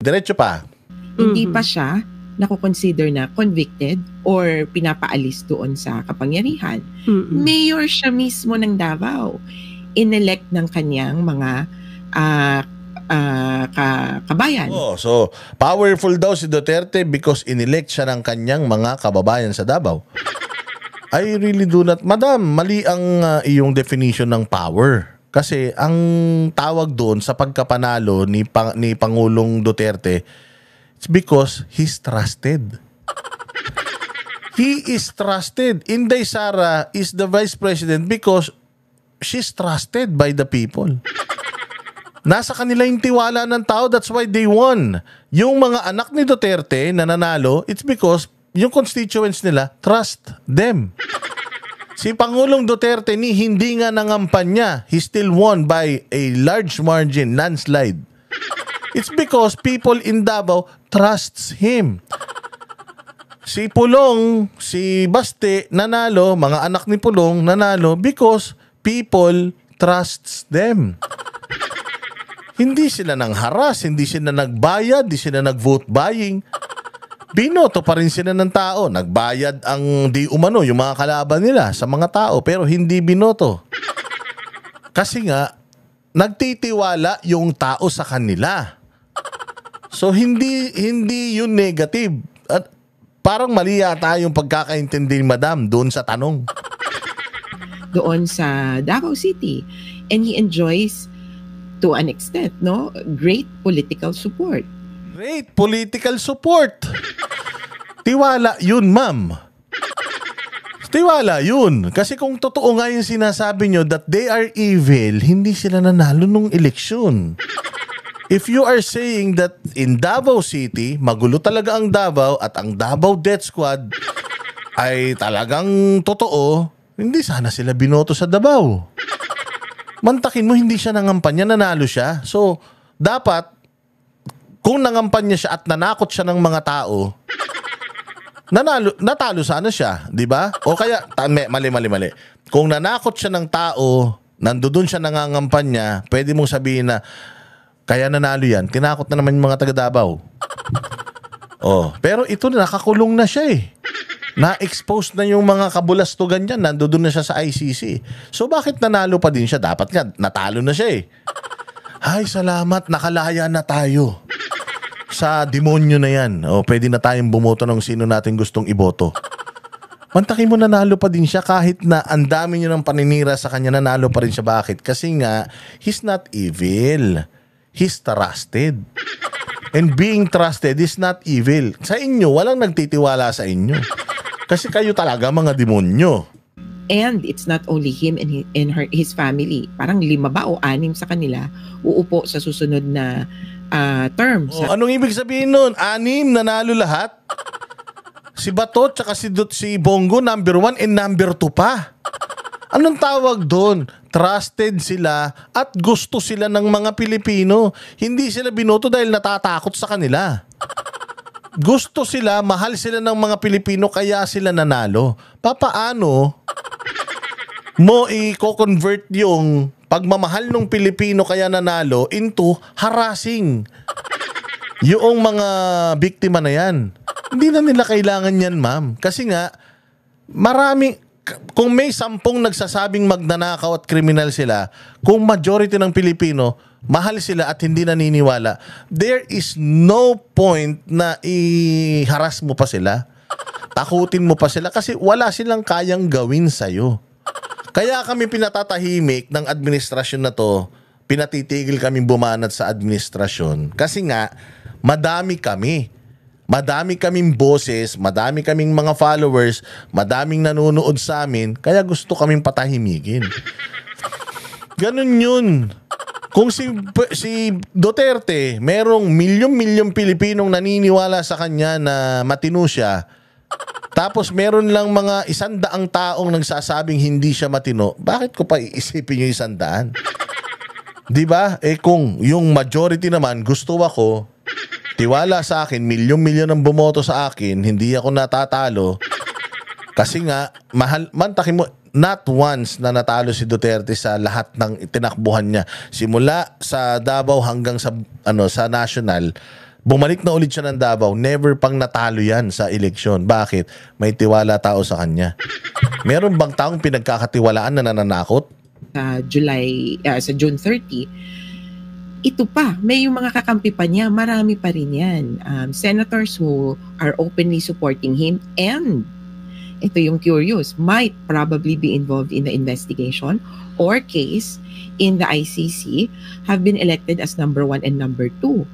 diretso pa. Hindi pa siya nakukonsider na convicted or pinapaalis doon sa kapangyarihan. Mayor siya mismo ng Davao. Inelect ng kanyang mga kabayan. So powerful daw si Duterte because inelect siya ng kanyang mga kababayan sa Davao. I really do not. Madam, mali ang iyong definition ng power. Kasi ang tawag doon sa pagkapanalo ni Pangulong Duterte, it's because he's trusted. He is trusted. Inday Sara is the vice president because she's trusted by the people. Nasa kanila yung tiwala ng tao, that's why they won. Yung mga anak ni Duterte na nanalo, it's because yung constituents nila trust them. Si Pangulong Duterte hindi nga nangampanya. He still won by a large margin, landslide. It's because people in Davao trusts him. Si Pulong, si Baste nanalo, mga anak ni Pulong nanalo because people trusts them. Hindi sila nang haras, hindi sila nagbayad, hindi sila nag-vote buying. Binoto pa rin sila ng tao. Nagbayad ang di umano yung mga kalaban nila sa mga tao pero hindi binoto. Kasi nga, nagtitiwala yung tao sa kanila. So hindi yun negative. At parang mali yata yung pagkakaintindi Madam doon sa tanong. Doon sa Davao City. And he enjoys to an extent, no, great political support. Great political support. Tiwala yun, ma'am. Tiwala yun. Kasi kung totoo nga yung sinasabi nyo that they are evil, hindi sila nanalo nung eleksyon. If you are saying that in Davao City, magulo talaga ang Davao at ang Davao Death Squad ay talagang totoo, hindi sana sila binoto sa Davao. Mantakin mo, hindi siya nangampanya, nanalo siya. So, dapat kung nangampanya siya at nanakot siya ng mga tao, natalo sana siya, di ba? O kaya, mali. Kung nanakot siya ng tao, nandoon siya nangangampanya, pwede mong sabihin na, kaya nanalo yan, tinakot na naman yung mga taga-Davao. Pero ito, nakakulong na siya eh. Na-expose na yung mga kabulastugan niya, nandoon na siya sa ICC. So bakit nanalo pa din siya? Dapat nga, natalo na siya eh. Ay, salamat, nakalaya na tayo sa demonyo na yan. Pwede na tayong bumoto ng sino natin gustong iboto. Mantakin mo, nanalo pa din siya kahit na ang dami nyo ng paninira sa kanya, nanalo pa rin siya. Bakit? Kasi nga, he's not evil. He's trusted. And being trusted is not evil. Sa inyo, walang nagtitiwala sa inyo. Kasi kayo talaga mga demonyo. And it's not only him and his family. Parang 5 ba o 6 sa kanila uupo sa susunod na term. Anong ibig sabihin nun? 6 nanalo lahat? Si Bato tsaka si Bongo number 1 and number 2 pa. Anong tawag doon? Trusted sila at gusto sila ng mga Pilipino. Hindi sila binoto dahil natatakot sa kanila. Gusto sila, mahal sila ng mga Pilipino kaya sila nanalo. Papaano mo i-convert yung pagmamahal ng Pilipino kaya nanalo into harassing yung mga biktima na yan? Hindi na nila kailangan yan, ma'am. Kasi nga, kung may 10 nagsasabing magnanakaw at kriminal sila, kung majority ng Pilipino, mahal sila at hindi naniniwala, there is no point na i-harass mo pa sila. Takutin mo pa sila kasi wala silang kayang gawin sa'yo. Kaya kami pinatatahimik ng administrasyon na to, pinatitigil kaming bumanat sa administrasyon. Kasi nga, madami kaming boses, madami kaming mga followers, madaming nanonood sa amin, kaya gusto kaming patahimikin. Ganun yun. Kung si Duterte, merong milyon-milyon Pilipinong naniniwala sa kanya na matino siya, tapos meron lang mga 100 taong nagsasabing hindi siya matino, bakit ko pa iisipin yung 100? Diba? Kung yung majority naman gusto ako, tiwala sa akin, milyon-milyon ang bumoto sa akin, hindi ako natatalo. Kasi nga, mantakin mo, not once na natalo si Duterte sa lahat ng tinakbuhan niya. Simula sa Davao hanggang sa national, Bumalik na ulit siya ng Davao. Never pang natalo yan sa eleksyon. Bakit? May tiwala tao sa kanya. Meron bang taong pinagkakatiwalaan na nananakot? Sa June 30, ito pa, may yung mga kakampi pa niya, marami pa rin yan. Senators who are openly supporting him, and ito yung curious, might probably be involved in the investigation or case in the ICC, have been elected as number 1 and number 2.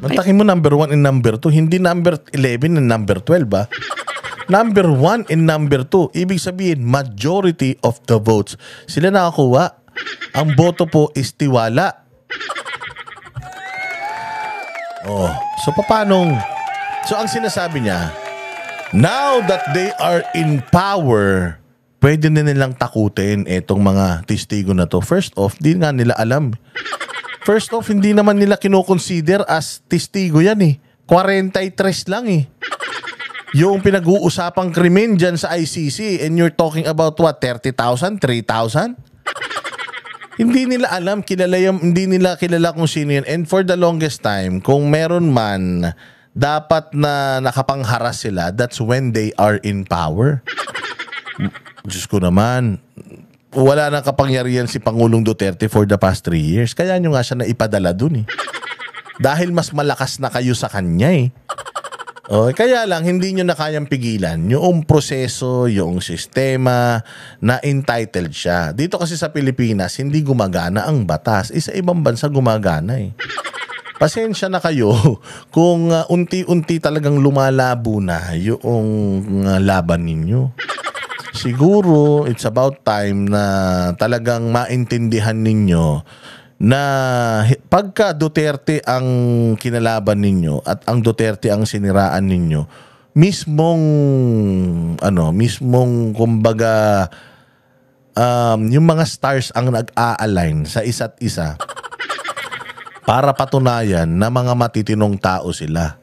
Mantakin mo number 1 and number 2, hindi number 11 and number 12 ba? Number 1 and number 2, ibig sabihin majority of the votes sila nakakuha. Ang boto po is tiwala. So paanong? So ang sinasabi niya, now that they are in power, pwede na nilang takutin itong mga testigo na to. First off, di nga nila alam. First off, hindi naman nila kinoconsider as testigo yan eh. 43 lang eh. Yung pinag-uusapang krimen dyan sa ICC, and you're talking about what, 30,000, 3,000? Hindi nila alam, hindi nila kilala kung sino yan. And for the longest time, kung meron man dapat na nakapangharas sila, that's when they are in power. Diyos ko naman, wala nang kapangyarihan si Pangulong Duterte for the past 3 years. Kaya nyo nga siya naipadala dun eh. Dahil mas malakas na kayo sa kanya eh. Kaya lang, hindi nyo na kayang pigilan yung proseso, yung sistema na entitled siya. Dito kasi sa Pilipinas, hindi gumagana ang batas. Sa ibang bansa gumagana eh. Pasensya na kayo kung unti-unti talagang lumalabo na yung laban ninyo. Siguro, it's about time na talagang maintindihan ninyo na pagka Duterte ang kinalaban ninyo at ang Duterte ang siniraan ninyo, mismong kumbaga yung mga stars ang nag-a-align sa isa't isa para patunayan na mga matitinong tao sila.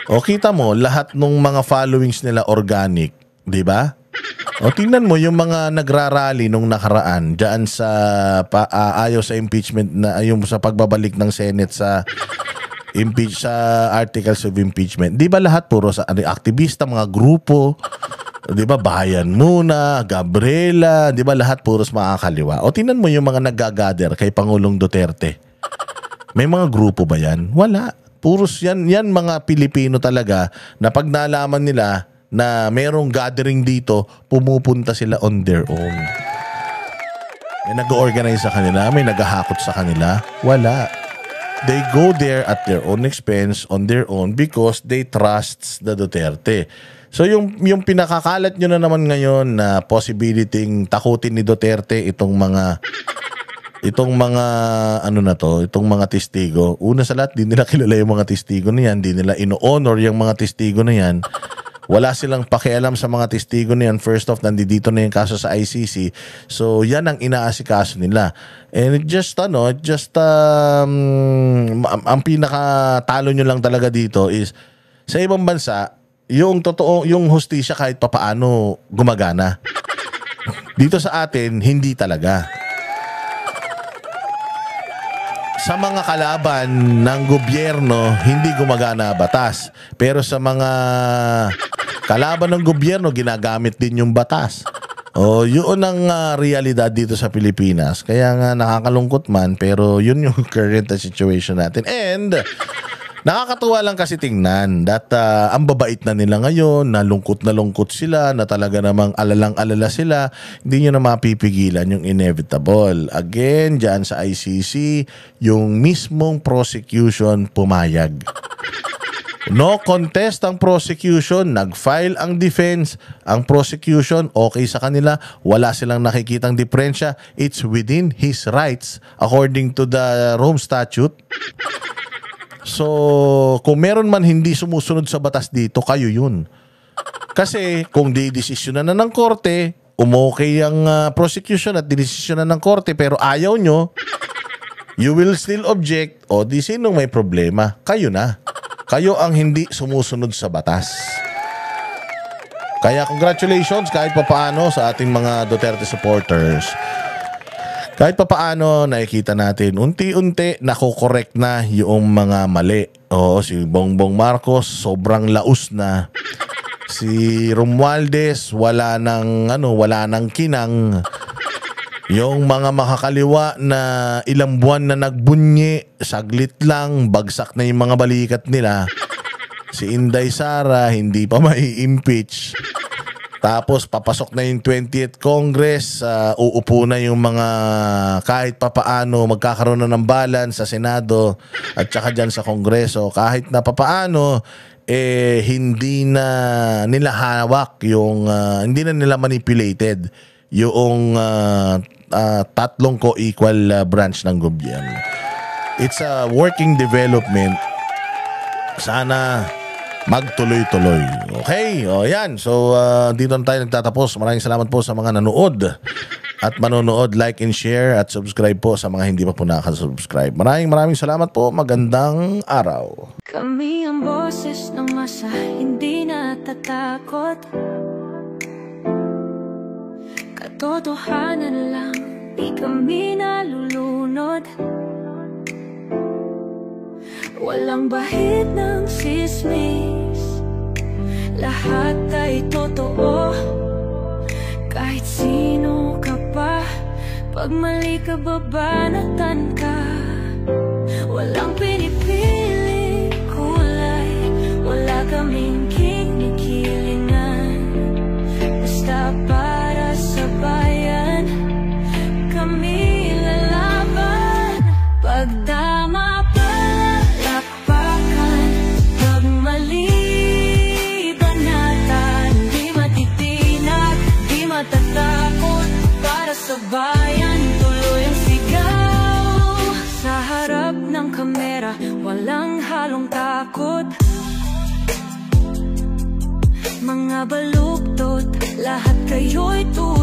O kita mo, lahat ng mga followings nila organic, di ba? O tingnan mo yung mga nagrarally nung nakaraan diyan sa ayaw sa impeachment na yung sa pagbabalik ng Senate sa articles of impeachment. 'Di ba lahat puro sa aktivista, mga grupo, 'di ba? Bayan Muna, Gabriela, 'di ba lahat puro sa makakaliwa. O tingnan mo yung mga naggagather kay Pangulong Duterte. May mga grupo ba 'yan? Wala. Puros yan mga Pilipino talaga na pag nalaman nila na merong gathering dito, pumupunta sila on their own. May nag-organize sa kanila, may naghahakot sa kanila. Wala. They go there at their own expense, on their own, because they trust the Duterte. So yung pinakakalat nyo na naman ngayon na possibility takutin ni Duterte itong mga testigo. Una sa lahat, di nila kilala yung mga testigo na yan, di nila ino-honor yung mga testigo na yan. Wala silang pakialam sa mga testigo na yan. First off, nandito na yung kaso sa ICC. So, yan ang inaasikaso nila. And ang pinakatalo nyo lang talaga dito is, sa ibang bansa, yung hustisya kahit papaano gumagana. Dito sa atin, hindi talaga. Sa mga kalaban ng gobyerno, hindi gumagana batas. Pero sa mga kalaban ng gobyerno, ginagamit din yung batas. Yun ang realidad dito sa Pilipinas. Kaya nga nakakalungkot man, pero yun yung current situation natin. And nakakatuwa lang kasi tingnan that ang babait na nila ngayon, na lungkot sila, na talaga namang alalang-alala sila, hindi nyo na mapipigilan yung inevitable. Again, dyan sa ICC, yung mismong prosecution pumayag. No contest ang prosecution, nag-file ang defense, ang prosecution, okay sa kanila, wala silang nakikitang diferensya, it's within his rights according to the Rome Statute. So, kung meron man hindi sumusunod sa batas dito, kayo yun. Kasi kung di-desisyonan na ng korte, umokay ang prosecution at di-desisyonan ng korte pero ayaw nyo, you will still object, o di sinong may problema? Kayo na. Kayo ang hindi sumusunod sa batas. Kaya congratulations kahit papaano sa ating mga Duterte supporters. kahit papaano nakikita natin unti-unti nakokorek na yung mga mali. Oo, si Bongbong Marcos sobrang laos na. Si Romualdez wala nang kinang. Yung mga makakaliwa na ilang buwan na nagbunyi, saglit lang bagsak na yung mga balikat nila. Si Inday Sara hindi pa mai-impeach. Tapos papasok na yung 20th Congress, uupo na yung mga kahit papaano magkakaroon na ng balance sa Senado at saka dyan sa Kongreso. Kahit na papaano, hindi na nila hawak yung, hindi na nila manipulated yung tatlong co-equal branch ng gobyerno. It's a working development. Sana magtuloy-tuloy. Okay? O yan. So, dito na tayo nagtatapos. Maraming salamat po sa mga nanood at manonood. Like and share at subscribe po sa mga hindi pa po nakasubscribe. Maraming salamat po. Magandang araw. Kami ang boses ng masa, hindi natatakot. Katotohanan lang, di kami nalulunod. Walang bahid ng sismis, lahat ay totoo. Kahit sino ka pa, pag mali ka babanatan ka. Walang pinipili kulay, wala kaming kinikilingan. Basta para sa bayan, kami lalaban. Pagtama palakpakan, pag mali banatan. Di matitinag, di matatakot, para sa bayan tuloy ang sigaw. Sa harap ng kamera, walang halong takot. Mga baluktot, lahat kayo'y tuwa.